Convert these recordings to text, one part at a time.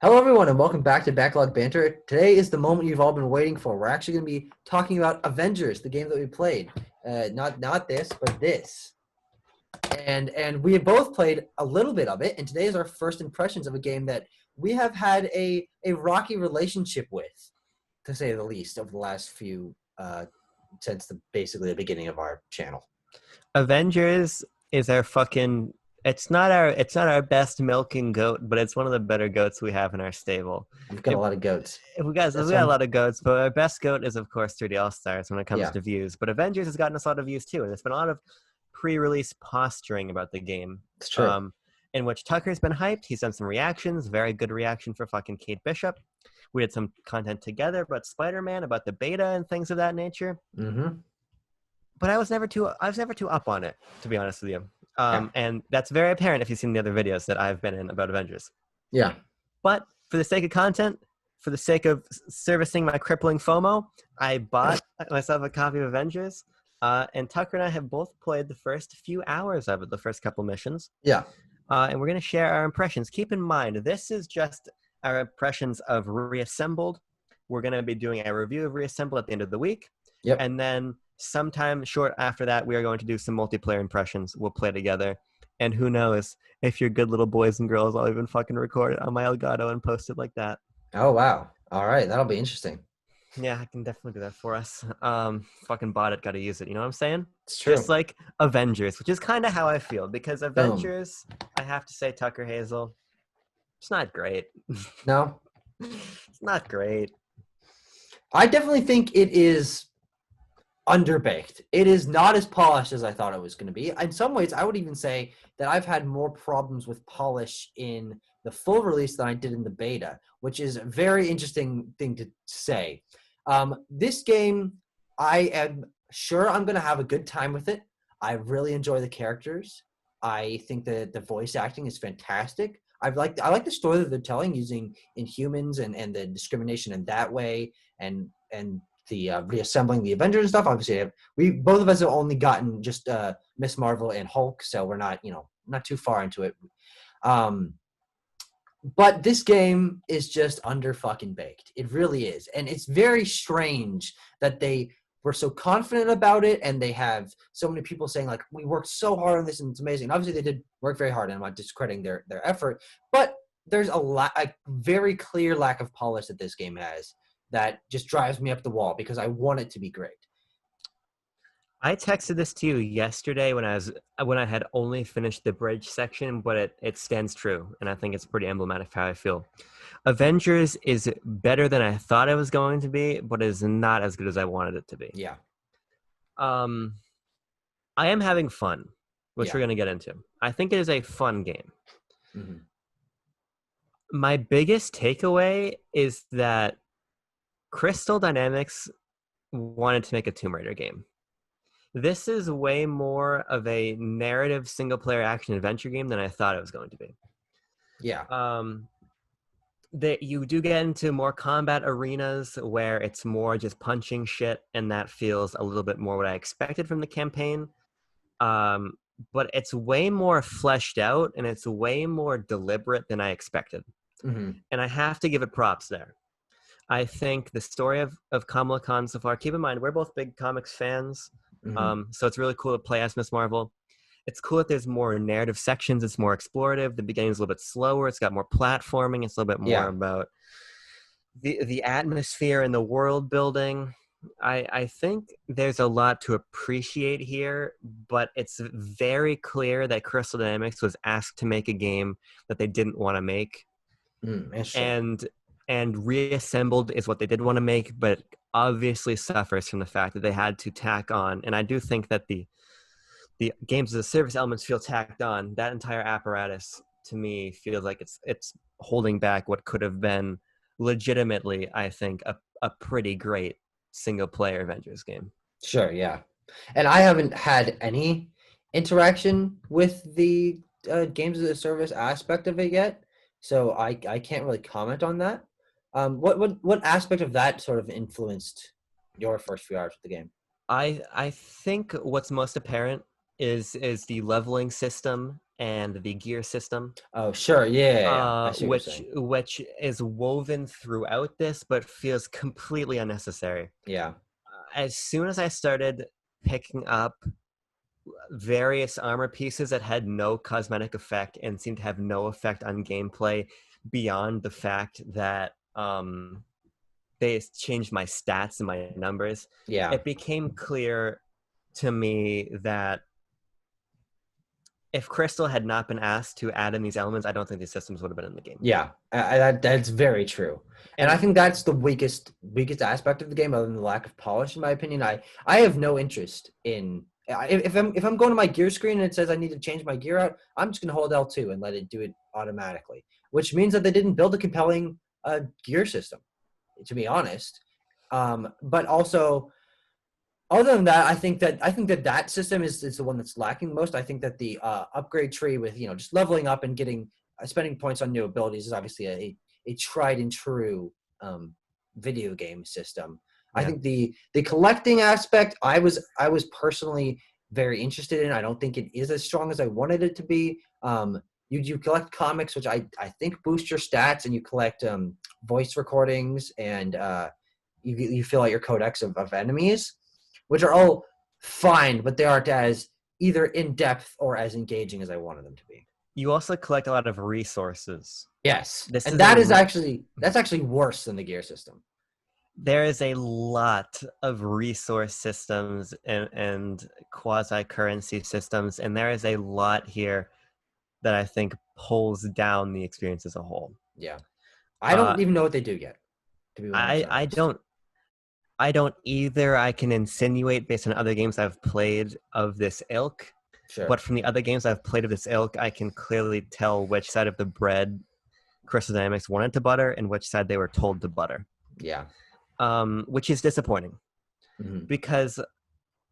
Hello, everyone, and welcome back to Backlog Banter. Today is the moment you've all been waiting for. We're actually going to be talking about Avengers, the game that we played. Not this, but this. And we have both played a little bit of it, and today is our first impressions of a game that we have had a rocky relationship with, to say the least, over the last few since basically the beginning of our channel. Avengers is our fucking it's not our best milking goat, but it's one of the better goats we have in our stable. We've got a lot of goats. We got a lot of goats, but our best goat is of course 3D All Stars when it comes Yeah. to views. But Avengers has gotten us a lot of views too, and there's been a lot of pre-release posturing about the game. It's true. In which Tucker's been hyped. He's done some reactions, very good reaction for fucking Kate Bishop. We did some content together about Spider-Man, about the beta and things of that nature. Mm-hmm. But I was never too up on it, to be honest with you. And that's very apparent if you've seen the other videos that I've been in about Avengers. Yeah. But for the sake of content, for the sake of servicing my crippling FOMO, I bought myself a copy of Avengers. And Tucker and I have both played the first few hours of it, the first couple missions. Yeah. And we're going to share our impressions. Keep in mind, this is just our impressions of Reassembled. We're going to be doing a review of Reassembled at the end of the week. Yep. And then sometime short after that, we are going to do some multiplayer impressions. We'll play together. And who knows, if you're good little boys and girls, I'll even fucking record it on my Elgato and post it like that. Oh, wow. All right. That'll be interesting. Yeah, I can definitely do that for us. Fucking bought it, gotta use it. You know what I'm saying? It's true. Just like Avengers, which is kind of how I feel. Because Avengers, I have to say, Tucker Hazel, it's not great. No? It's not great. I definitely think it is underbaked. It is not as polished as I thought it was going to be. In some ways, I would even say that I've had more problems with polish in the full release than I did in the beta, which is a very interesting thing to say. This game, I am sure I'm going to have a good time with it. I really enjoy the characters. I think that the voice acting is fantastic. I like the story that they're telling using Inhumans and the discrimination in that way and the reassembling the Avengers and stuff. Obviously, we both of us have only gotten just Miss Marvel and Hulk, so we're not not too far into it. But this game is just under fucking baked. It really is, and it's very strange that they were so confident about it, and they have so many people saying like, "We worked so hard on this, and it's amazing." And obviously, they did work very hard, and I'm not discrediting their effort, but there's a very clear lack of polish that this game has that just drives me up the wall because I want it to be great. I texted this to you yesterday when I had only finished the bridge section, but it stands true, and I think it's pretty emblematic of how I feel. Avengers is better than I thought it was going to be, but is not as good as I wanted it to be. Yeah. I am having fun, which we're going to get into. I think it is a fun game. Mm-hmm. My biggest takeaway is that Crystal Dynamics wanted to make a Tomb Raider game. This is way more of a narrative single-player action-adventure game than I thought it was going to be. Yeah. That you do get into more combat arenas where it's more just punching shit, and that feels a little bit more what I expected from the campaign. But it's way more fleshed out, and it's way more deliberate than I expected. Mm-hmm. And I have to give it props there. I think the story of Kamala Khan so far, keep in mind, we're both big comics fans. Mm-hmm. So it's really cool to play as Miss Marvel. It's cool that there's more narrative sections. It's more explorative. The beginning's a little bit slower. It's got more platforming. It's a little bit more about the atmosphere and the world building. I think there's a lot to appreciate here, but it's very clear that Crystal Dynamics was asked to make a game that they didn't want to make. And Reassembled is what they did want to make, but obviously suffers from the fact that they had to tack on. And I do think that the games as a service elements feel tacked on. That entire apparatus, to me, feels like it's holding back what could have been legitimately, I think, a pretty great single-player Avengers game. Sure, yeah. And I haven't had any interaction with the games as a service aspect of it yet, so I can't really comment on that. What aspect of that sort of influenced your first few hours of the game? I think what's most apparent is the leveling system and the gear system, Oh, sure. Yeah. I see what you're which saying. is woven throughout this, but feels completely unnecessary. Yeah. As soon as I started picking up various armor pieces that had no cosmetic effect and seemed to have no effect on gameplay beyond the fact that they changed my stats and my numbers, Yeah. it became clear to me that if Crystal had not been asked to add in these elements, I don't think these systems would have been in the game. Yeah. That's very true. And I And think that's the weakest aspect of the game, other than the lack of polish, in my opinion. I have no interest in if I'm going to my gear screen and it says I need to change my gear out, I'm just gonna hold L2 and let it do it automatically. Which means that they didn't build a compelling gear system, to be honest. But also, other than that, I think that system is the one that's lacking most. I think that the upgrade tree with just leveling up and getting spending points on new abilities is obviously a tried and true video game system. I yeah, think the collecting aspect I was personally very interested in. I don't think it is as strong as I wanted it to be. You collect comics, which I think boost your stats, and you collect voice recordings, and you fill out your codex of enemies, which are all fine, but they aren't as either in depth or as engaging as I wanted them to be. you also collect a lot of resources. Yes, This and is a that's actually worse than the gear system. There is a lot of resource systems and quasi currency systems, and there is a lot here that I think pulls down the experience as a whole. Yeah, I Uh, don't even know what they do yet, to be 100% I honest. don't either. I can insinuate based on other games I've played of this ilk, Sure. but from the other games I've played of this ilk, I can clearly tell which side of the bread Crystal Dynamics wanted to butter and which side they were told to butter, Yeah. which is disappointing Hmm. because,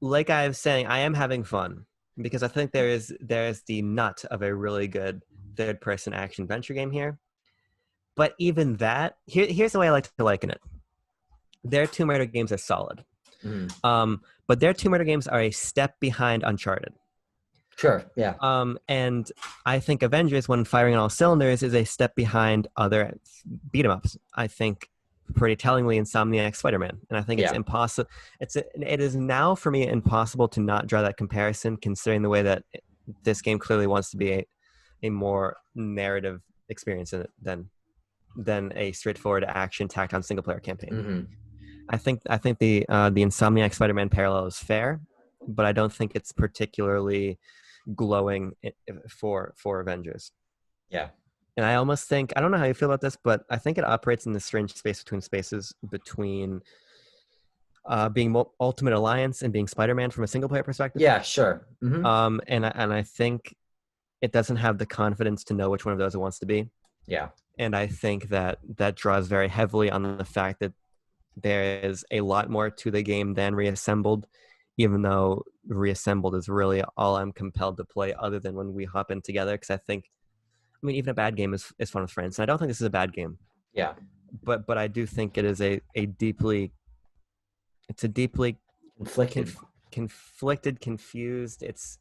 like I was saying, I am having fun because I think there's the nut of a really good third-person action adventure game here. But even that, here's the way I like to liken it. Their Tomb Raider games are solid. Hmm. But their Tomb Raider games are a step behind Uncharted. Sure. Yeah. And I think Avengers, when firing on all cylinders, is a step behind other beat 'em ups. I think pretty tellingly Insomniac Spider-Man, and I think it's Yeah. impossible. It is now for me impossible to not draw that comparison, considering the way that this game clearly wants to be a more narrative experience in it than a straightforward action tacked on single player campaign. Hmm. I think the Insomniac Spider-Man parallel is fair, but I don't think it's particularly glowing for Avengers. Yeah. And I almost think, I don't know how you feel about this, but I think it operates in the strange space between spaces between being Ultimate Alliance and being Spider-Man from a single player perspective. Yeah. Sure. Hmm. And I think it doesn't have the confidence to know which one of those it wants to be. Yeah. And I think that draws very heavily on the fact that there is a lot more to the game than Reassembled, even though Reassembled is really all I'm compelled to play other than when we hop in together. Because I mean, even a bad game is fun with friends. And I don't think this is a bad game. Yeah. But I do think it is a deeply Inflicted. conflicted, confused. It's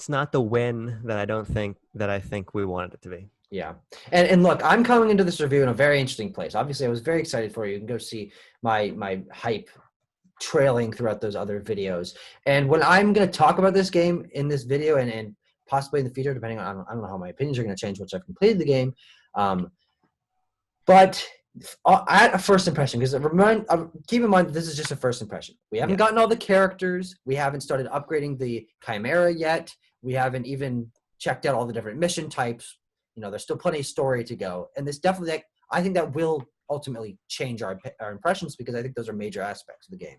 not the win that I think we wanted it to be. Yeah. And look, I'm coming into this review in a very interesting place. Obviously, I was very excited for you. You can go see my hype trailing throughout those other videos. And when I'm going to talk about this game in this video and possibly in the future, depending on, I don't know how my opinions are going to change once I've completed the game. But at a first impression, because keep in mind, this is just a first impression. We haven't gotten all the characters. We haven't started upgrading the Chimera yet. We haven't even checked out all the different mission types. There's still plenty of story to go. And this definitely, I think that will ultimately change our impressions, because I think those are major aspects of the game.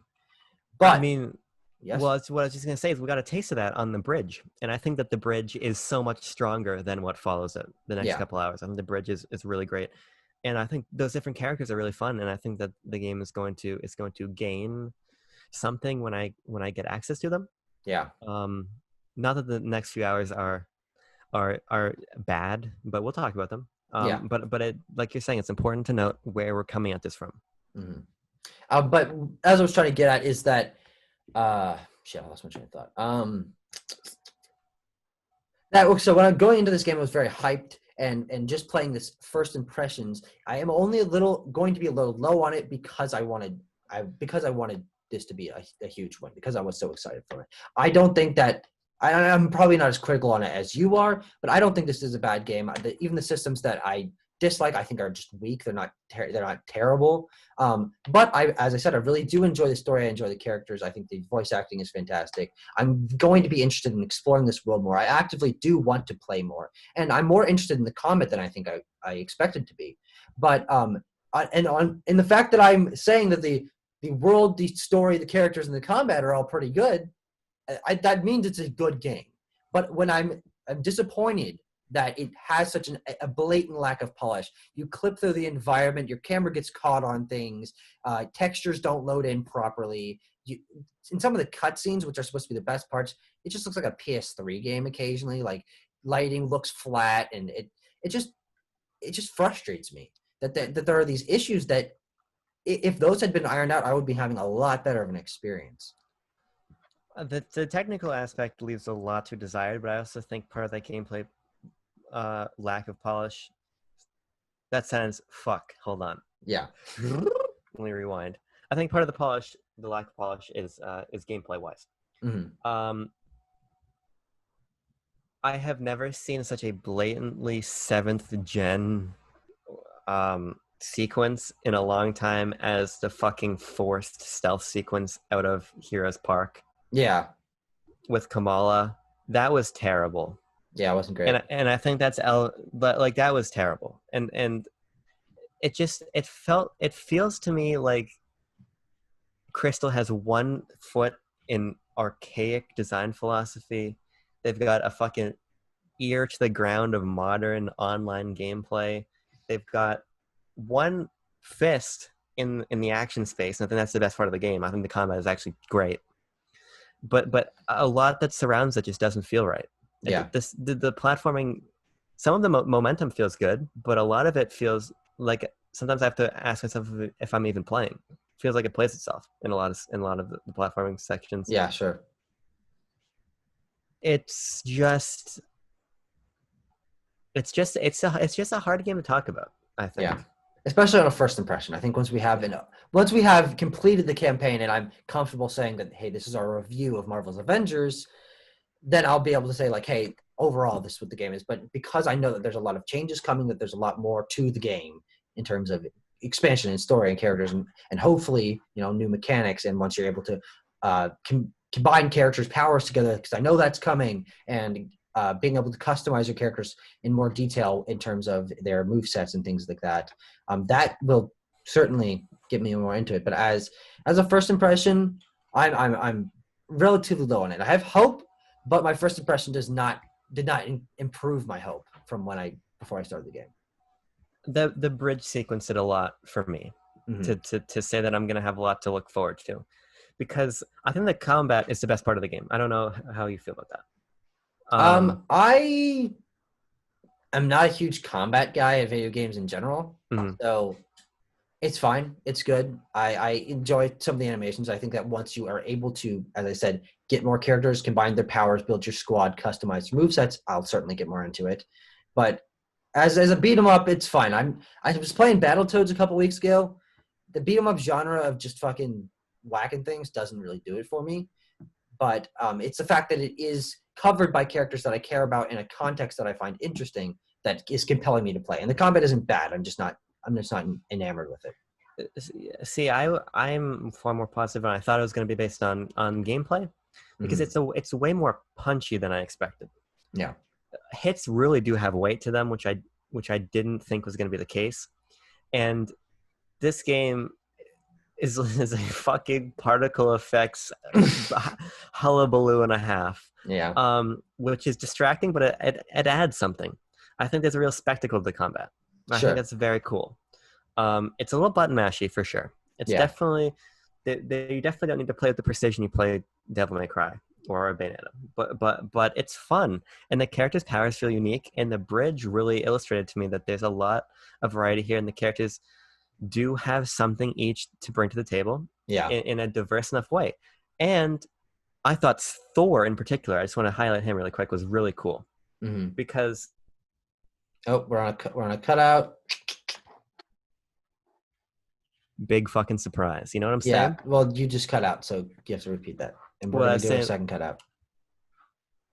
But I mean, yes. well, it's what I was just going to say is we got a taste of that on the bridge. And I think that the bridge is so much stronger than what follows it the next couple hours. I think the bridge is really great. And I think those different characters are really fun. And I think that the game is going to gain something when I get access to them. Yeah. Not that the next few hours are bad, but we'll talk about them. But it, like you're saying, it's important to note where we're coming at this from. Mm-hmm. But as I was trying to get at is that, I lost my train of thought. So when I'm going into this game, I was very hyped, and just playing this first impressions, I am only going to be a little low on it because I wanted this to be a huge win because I was so excited for it. I don't think that I'm probably not as critical on it as you are, but I don't think this is a bad game. Even the systems that I dislike, I think are just weak. They're not terrible. But as I said, I really do enjoy the story. I enjoy the characters. I think the voice acting is fantastic. I'm going to be interested in exploring this world more. I actively do want to play more, and I'm more interested in the combat than I think I expected to be. But in the fact that I'm saying that the world, the story, the characters, and the combat are all pretty good, that means it's a good game. But when I'm disappointed that it has such a blatant lack of polish. You clip through the environment, your camera gets caught on things, textures don't load in properly. In some of the cutscenes, which are supposed to be the best parts, it just looks like a PS3 game occasionally. Like lighting looks flat, and it just frustrates me that there are these issues that if those had been ironed out, I would be having a lot better of an experience. The technical aspect leaves a lot to desired, but I also think part of that gameplay lack of polish. That sentence, fuck, hold on. Yeah. Let me rewind. I think part of the lack of polish is gameplay wise. Mm-hmm. I have never seen such a blatantly 7th gen sequence in a long time as the fucking forced stealth sequence out of Heroes Park. Yeah. With Kamala. That was terrible. Yeah, it wasn't great. And I think but like that was terrible. And it feels to me like Crystal has one foot in archaic design philosophy. They've got a fucking ear to the ground of modern online gameplay. They've got one fist in the action space, and I think that's the best part of the game. I think the combat is actually great. But a lot that surrounds it just doesn't feel right. Yeah. The platforming, some of the momentum feels good, but a lot of it feels like sometimes I have to ask myself if I'm even playing. It feels like it plays itself in a lot of the platforming sections. Yeah, sure. It's just a hard game to talk about, I think. Yeah. Especially on a first impression. I think once we have completed the campaign and I'm comfortable saying that, hey, this is our review of Marvel's Avengers, then I'll be able to say like, hey, overall, this is what the game is. But because I know that there's a lot of changes coming, that there's a lot more to the game in terms of expansion and story and characters and hopefully, new mechanics. And once you're able to combine characters' powers together, because I know that's coming, and being able to customize your characters in more detail in terms of their movesets and things like that, that will certainly get me more into it. But as a first impression, I'm relatively low on it. I have hope, but my first impression did not improve my hope from before I started the game. The bridge sequence did a lot for me, to say that I'm going to have a lot to look forward to, because I think the combat is the best part of the game. I don't know how you feel about that. I am not a huge combat guy in video games in general, so it's fine. It's good. I enjoy some of the animations. I think that once you are able to, as I said, get more characters, combine their powers, build your squad, customize your movesets, I'll certainly get more into it. But as a beat 'em up, it's fine. I was playing Battletoads a couple weeks ago. The beat 'em up genre of just fucking whacking things doesn't really do it for me. But it's the fact that it is covered by characters that I care about in a context that I find interesting that is compelling me to play. And the combat isn't bad. I'm just not enamored with it. See, I'm far more positive, and I thought it was going to be based on gameplay, because it's way more punchy than I expected. Yeah, hits really do have weight to them, which I didn't think was going to be the case. And this game is a fucking particle effects hullabaloo and a half. Yeah. Which is distracting, but it adds something. I think there's a real spectacle to the combat. I think that's very cool. It's a little button mashy for sure. It's definitely you definitely don't need to play with the precision you play Devil May Cry or Bayonetta, but it's fun, and the characters' powers feel unique, and the bridge really illustrated to me that there's a lot of variety here, and the characters do have something each to bring to the table in a diverse enough way. And I thought Thor in particular, I just want to highlight him really quick, was really cool. Mm-hmm. because Oh, we're on a cutout. big fucking surprise. You know what I'm Yeah. saying? Well, you just cut out, so you have to repeat that, and we're Well, I gonna was do a saying, second cutout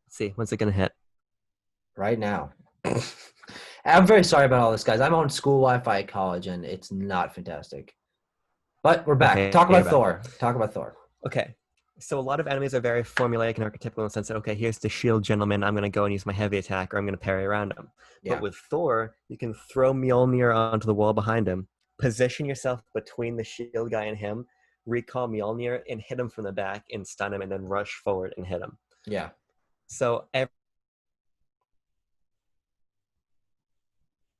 let's see, when's it gonna hit? right now. I'm very sorry about all this, guys. I'm on school Wi-Fi at college, and it's not fantastic. But we're back. Okay, Talk you're about back. Thor. Talk about Thor. Okay. So a lot of enemies are very formulaic and archetypical in the sense that, okay, here's the shield gentleman. I'm going to go and use my heavy attack, or I'm going to parry around him. But Yeah. with Thor, you can throw Mjolnir onto the wall behind him, position yourself between the shield guy and him, recall Mjolnir, and hit him from the back and stun him, and then rush forward and hit him. Yeah. So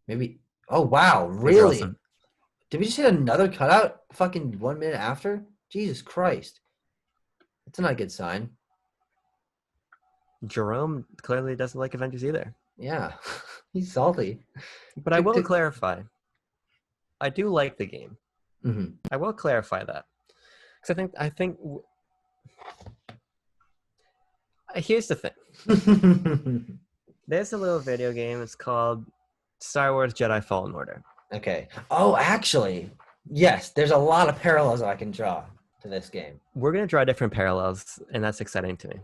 Maybe. Oh wow! these are Really? also Did we just hit another cutout? Fucking 1 minute after? Jesus Christ! That's not a good sign. Jerome clearly doesn't like Avengers either. Yeah, he's salty. But I will clarify. I do like the game. Mm-hmm. I will clarify that. Because I think here's the thing. There's a little video game. It's called Star Wars Jedi Fallen Order. Okay. Oh, actually, yes. There's a lot of parallels I can draw to this game. We're going to draw different parallels, and that's exciting to me.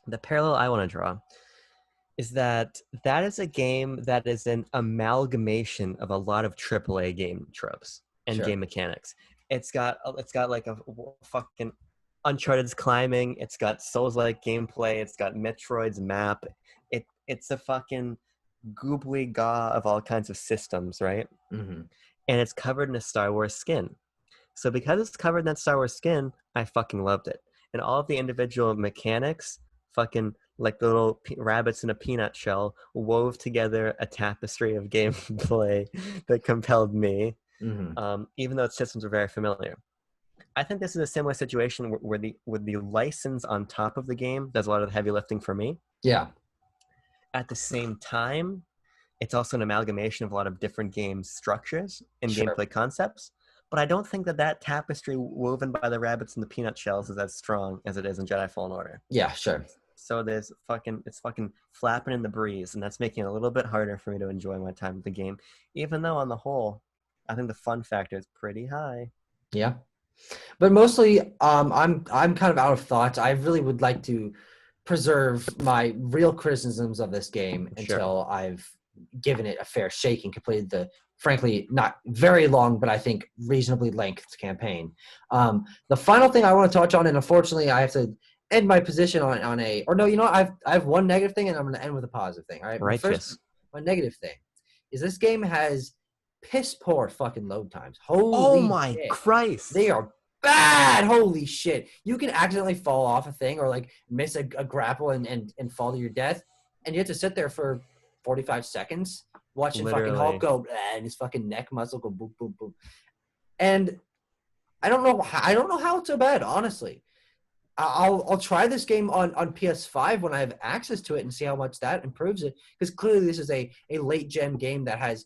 The parallel I want to draw is that is a game that is an amalgamation of a lot of AAA game tropes and game mechanics. It's got like a fucking Uncharted's climbing. It's got Souls-like gameplay. It's got Metroid's map. It's a fucking goobly gaw of all kinds of systems, right? Mm-hmm. And it's covered in a Star Wars skin. So because it's covered in that Star Wars skin, I fucking loved it. And all of the individual mechanics, fucking like the little rabbits in a peanut shell, wove together a tapestry of gameplay that compelled me, even though its systems were very familiar. I think this is a similar situation where the license on top of the game does a lot of the heavy lifting for me. Yeah. At the same time, it's also an amalgamation of a lot of different game structures and gameplay concepts. But I don't think that tapestry woven by the rabbits and the peanut shells is as strong as it is in Jedi Fallen Order. Yeah, sure. So it's fucking flapping in the breeze, and that's making it a little bit harder for me to enjoy my time with the game. Even though on the whole, I think the fun factor is pretty high. Yeah. But mostly, I'm kind of out of thoughts. I really would like to preserve my real criticisms of this game until I've given it a fair shake and completed the, frankly, not very long, but I think reasonably length campaign. The final thing I want to touch on, and unfortunately I have to end my position on a, or no, you know what? I have one negative thing, and I'm going to end with a positive thing. All right. My negative thing is this game has piss poor fucking load times. Holy shit. Christ. They are bad. Holy shit. You can accidentally fall off a thing or like miss a grapple and fall to your death, and you have to sit there for 45 seconds watching fucking Hulk go and his fucking neck muscle go boom boom boom. And I don't know how it's so bad, honestly. I'll try this game on PS5 when I have access to it and see how much that improves it, because clearly this is a late gen game that has,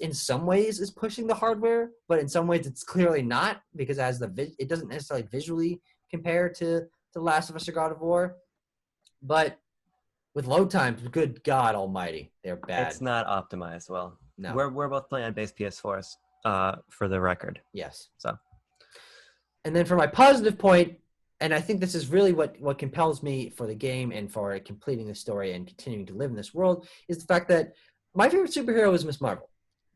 in some ways, is pushing the hardware, but in some ways it's clearly not, because it doesn't necessarily visually compare to The Last of Us or God of War. But with load times, good God Almighty, they're bad. It's not optimized well. No, we're both playing on base PS4s, for the record. Yes. So, and then for my positive point, and I think this is really what compels me for the game and for completing the story and continuing to live in this world, is the fact that my favorite superhero is Miss Marvel.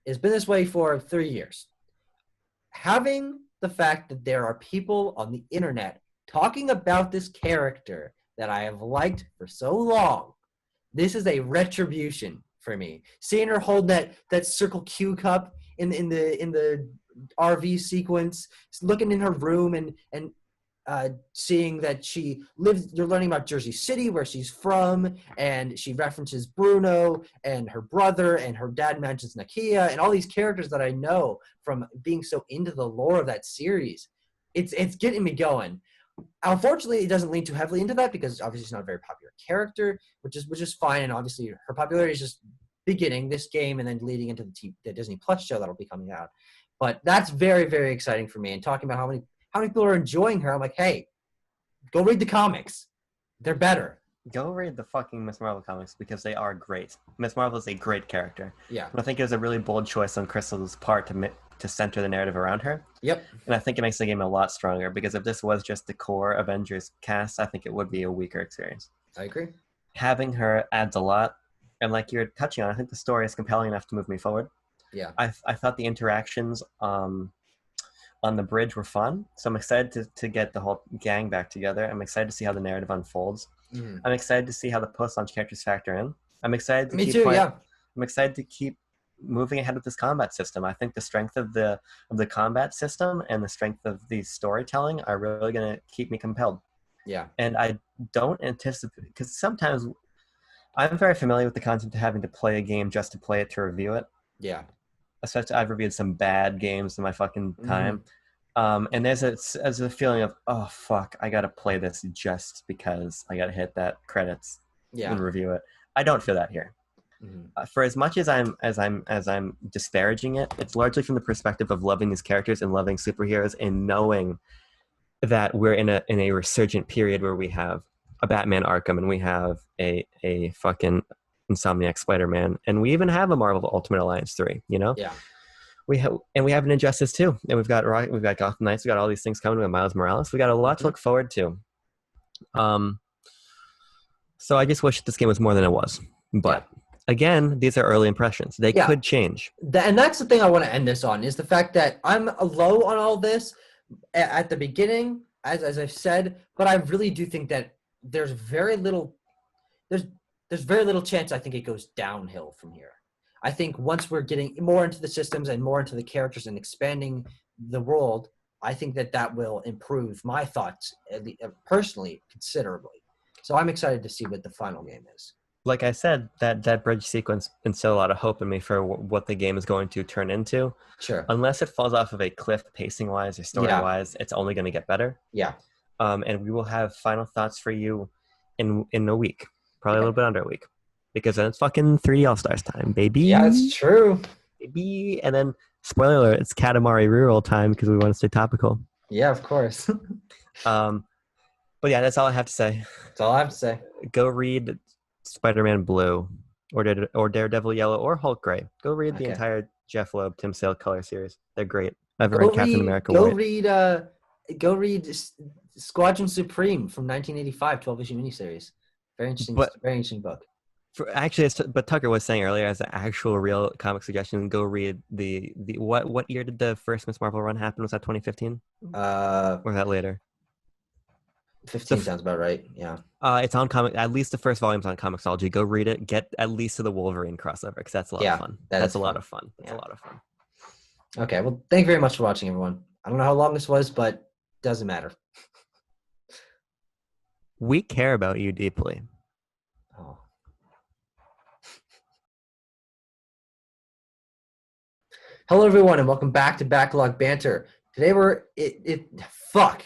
It's been this way for 3 years. Having the fact that there are people on the internet talking about this character that I have liked for so long, this is a retribution for me. Seeing her hold that Circle Q cup in the RV sequence, looking in her room and seeing that she lives, you're learning about Jersey City, where she's from, and she references Bruno and her brother, and her dad mentions Nakia, and all these characters that I know from being so into the lore of that series. It's getting me going. Unfortunately, it doesn't lean too heavily into that, because obviously she's not a very popular character, which is fine, and obviously her popularity is just beginning this game and then leading into the Disney Plus show that'll be coming out. But that's very, very exciting for me. And talking about how many people are enjoying her, I'm like, hey, go read the comics. They're better. Go read the fucking Miss Marvel comics because they are great. Miss Marvel is a great character. Yeah. And I think it was a really bold choice on Crystal's part to center the narrative around her. Yep. And I think it makes the game a lot stronger because if this was just the core Avengers cast, I think it would be a weaker experience. I agree. Having her adds a lot. And like you're touching on, I think the story is compelling enough to move me forward. Yeah. I thought the interactions on the bridge were fun. So I'm excited to get the whole gang back together. I'm excited to see how the narrative unfolds. Mm-hmm. I'm excited to see how the post-launch characters factor in. I'm excited to Me keep too. playing. Yeah. I'm excited to keep moving ahead with this combat system. I think the strength of the combat system and the strength of the storytelling are really going to keep me compelled. Yeah. And I don't anticipate, because sometimes I'm very familiar with the concept of having to play a game just to play it to review it. Yeah. Especially, I've reviewed some bad games in my fucking time. And there's a feeling of, oh fuck, I gotta play this just because I gotta hit that credits and review it. I don't feel that here. For as much as I'm disparaging it, it's largely from the perspective of loving these characters and loving superheroes and knowing that we're in a resurgent period where we have a Batman Arkham and we have a fucking Insomniac Spider-Man and we even have a Marvel Ultimate Alliance 3, you know? Yeah. We have an Injustice too, and we've got Gotham Knights, we've got all these things coming with Miles Morales. We got a lot to look forward to. So I just wish this game was more than it was. But again, these are early impressions. They could change. And that's the thing I want to end this on, is the fact that I'm low on all this at the beginning, as I've said, but I really do think that there's very little chance I think it goes downhill from here. I think once we're getting more into the systems and more into the characters and expanding the world, I think that will improve my thoughts personally considerably. So I'm excited to see what the final game is. Like I said, that bridge sequence instilled a lot of hope in me for what the game is going to turn into. Sure. Unless it falls off of a cliff pacing-wise or story-wise, it's only going to get better. Yeah. And we will have final thoughts for you in a week, probably a little bit under a week. Because then it's fucking 3D All-Stars time, baby. Yeah, it's true. Baby. And then, spoiler alert, it's Katamari reroll time because we want to stay topical. Yeah, of course. But yeah, that's all I have to say. That's all I have to say. Go read Spider-Man Blue or Daredevil Yellow or Hulk Gray. Go read the entire Jeff Loeb, Tim Sale color series. They're great. I've read Captain America White. Go read Squadron Supreme from 1985, 12-issue miniseries. Very interesting book. But Tucker was saying earlier, as an actual real comic suggestion, go read the what year did the first Miss Marvel run happen? Was that 2015? Or was that later? 15 sounds about right. Yeah. It's on comic. At least the first volume's on Comixology. Go read it. Get at least to the Wolverine crossover because that's a lot of fun. That's a lot of fun. That's a lot of fun. Okay. Well, thank you very much for watching, everyone. I don't know how long this was, but it doesn't matter. We care about you deeply. Oh. Hello, everyone, and welcome back to Backlog Banter. Today fuck.